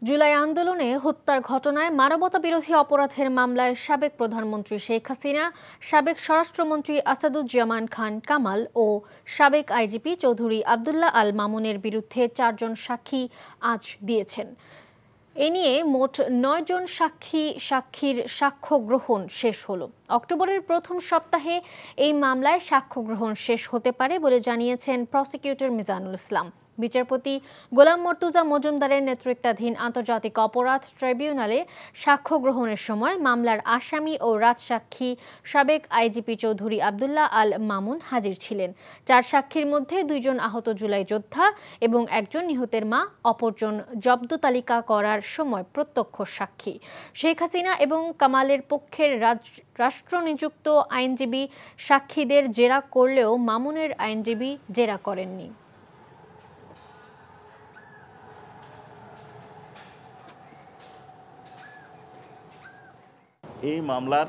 জুলাই আন্দোলনে হত্যার ঘটনায় মানবতাবিরোধী অপরাধের মামলায় সাবেক প্রধানমন্ত্রী শেখ হাসিনা, সাবেক স্বরাষ্ট্রমন্ত্রী আসাদুজ্জামান খান কামাল ও সাবেক আইজিপি চৌধুরী আবদুল্লাহ আল মামুনের বিরুদ্ধে 4 জন সাক্ষী আজ দিয়েছেন। এ নিয়ে মোট 9 জন সাক্ষীর সাক্ষ্য গ্রহণ শেষ হলো। অক্টোবরের প্রথম সপ্তাহে এই মামলায় সাক্ষ্য গ্রহণ শেষ হতে পারে বলে জানিয়েছেন প্রসিকিউটর মিজানুল ইসলাম। বিচারপতি গোলাম মর্তুজা মজুমদারের নেতৃত্বাধীন আন্তর্জাতিক অপরাধ ট্রাইব্যুনালে সাক্ষ্য গ্রহণের সময় মামলার আসামি ও রাজসাক্ষী সাবেক আইজিপি চৌধুরী আবদুল্লাহ আল মামুন হাজির ছিলেন। 4 সাক্ষীর মধ্যে 2 জন আহত জুলাই যোদ্ধা এবং 1 জন নিহতের মা, অপরজন জব্দ তালিকা করার সময় প্রত্যক্ষ সাক্ষী। শেখ হাসিনা এবং কামালের পক্ষের রাষ্ট্রনিযুক্ত আইনজীবী সাক্ষীদের জেরা করলেও মামুনের আইনজীবী জেরা করেননি। এই মামলার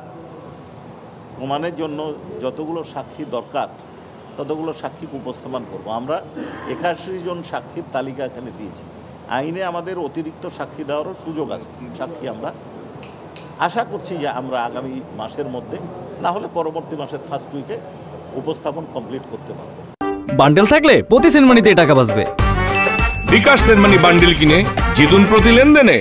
প্রমাণের জন্য যতগুলো সাক্ষী দরকার ততগুলো সাক্ষী উপস্থাপন করব। আমরা 81 জন সাক্ষীর তালিকা এখানে দিয়েছি। আইনে আমাদের অতিরিক্ত সাক্ষী দেওয়ারও সুযোগ আছে। সাক্ষী আমরা আশা করছি যে আমরা আগামী মাসের মধ্যে, না হলে পরবর্তী মাসের ফার্স্ট উইকে উপস্থাপন কমপ্লিট করতে পারব। বান্ডেল থাকলে প্রতি সেনমানিতে টাকা বাঁচবে। বিকাশ সেনমানি বান্ডেল কিনে জিতুন প্রতি লেনদেনে।